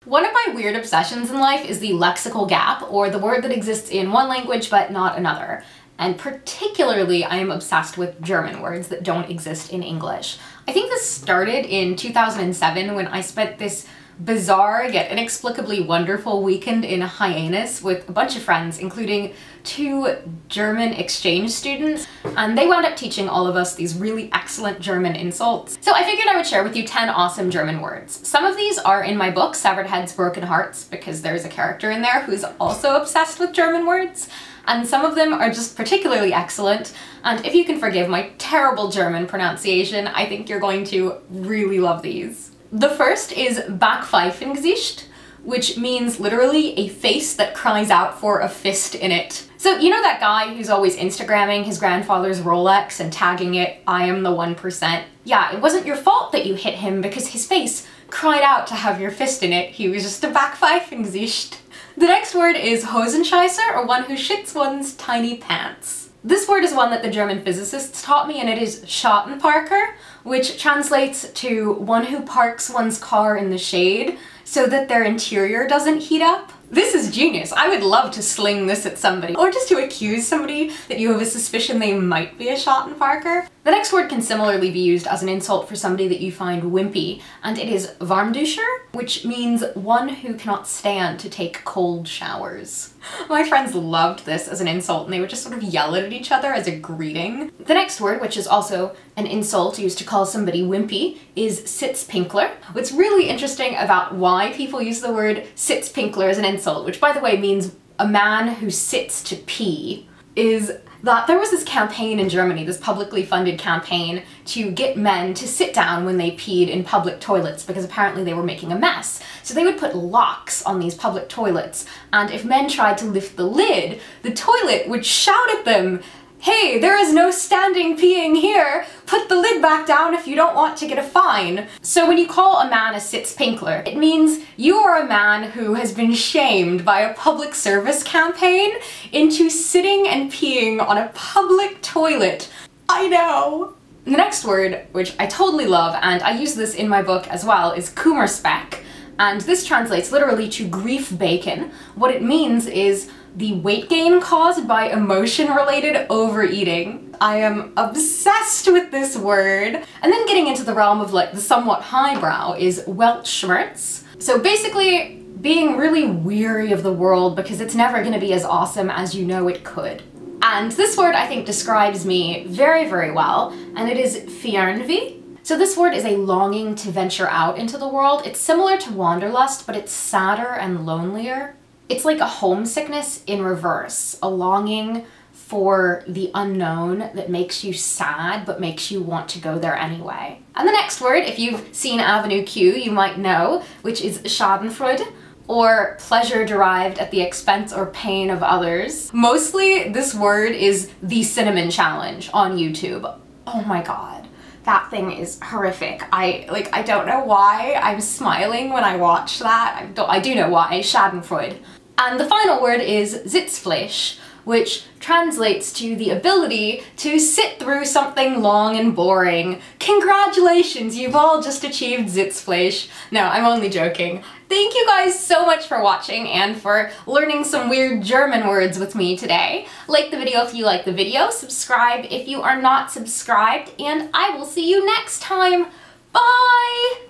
One of my weird obsessions in life is the lexical gap, or the word that exists in one language but not another. And particularly, I am obsessed with German words that don't exist in English. I think this started in 2007 when I spent this bizarre yet inexplicably wonderful weekend in Hyannis with a bunch of friends, including 2 German exchange students, and they wound up teaching all of us these really excellent German insults. So I figured I would share with you 10 awesome German words. Some of these are in my book, Severed Heads, Broken Hearts, because there's a character in there who's also obsessed with German words, and some of them are just particularly excellent, and if you can forgive my terrible German pronunciation, I think you're going to really love these. The first is BACKPFEIFENGESICHT, which means literally a face that cries out for a fist in it. So you know that guy who's always Instagramming his grandfather's Rolex and tagging it, "I am the 1%"? Yeah, it wasn't your fault that you hit him because his face cried out to have your fist in it. He was just a BACKPFEIFENGESICHT. The next word is HOSENSCHEISSER, or one who shits one's tiny pants. This word is one that the German physicists taught me, and it is Schattenparker, which translates to one who parks one's car in the shade so that their interior doesn't heat up. This is genius. I would love to sling this at somebody, or just to accuse somebody that you have a suspicion they might be a Schattenparker. The next word can similarly be used as an insult for somebody that you find wimpy, and it is WARMDUSCHER, which means one who cannot stand to take cold showers. My friends loved this as an insult, and they would just sort of yell it at each other as a greeting. The next word, which is also an insult used to call somebody wimpy, is SITZPINKLER. What's really interesting about why people use the word SITZPINKLER as an insult, which by the way means a man who sits to pee, is that there was this campaign in Germany, this publicly funded campaign, to get men to sit down when they peed in public toilets because apparently they were making a mess. So they would put locks on these public toilets, and if men tried to lift the lid, the toilet would shout at them, "Hey, there is no standing peeing here! Put the lid back down if you don't want to get a fine." So when you call a man a SITZPINKLER, it means you are a man who has been shamed by a public service campaign into sitting and peeing on a public toilet. I know! The next word, which I totally love, and I use this in my book as well, is KUMMERSPECK, and this translates literally to grief bacon. What it means is the weight gain caused by emotion-related overeating. I am obsessed with this word. And then getting into the realm of like the somewhat highbrow is WELTSCHMERZ. So basically being really weary of the world because it's never gonna be as awesome as you know it could. And this word I think describes me very, very well, and it is FERNWEH. So this word is a longing to venture out into the world. It's similar to wanderlust, but it's sadder and lonelier. It's like a homesickness in reverse, a longing for the unknown that makes you sad but makes you want to go there anyway. And the next word, if you've seen Avenue Q, you might know, which is Schadenfreude, or pleasure derived at the expense or pain of others. Mostly this word is the cinnamon challenge on YouTube. Oh my god. That thing is horrific. I don't know why I'm smiling when I watch that. I do know why, Schadenfreude. And the final word is SITZFLEISCH, which translates to the ability to sit through something long and boring. Congratulations, you've all just achieved SITZFLEISCH. No, I'm only joking. Thank you guys so much for watching and for learning some weird German words with me today. Like the video if you like the video, subscribe if you are not subscribed, and I will see you next time. Bye!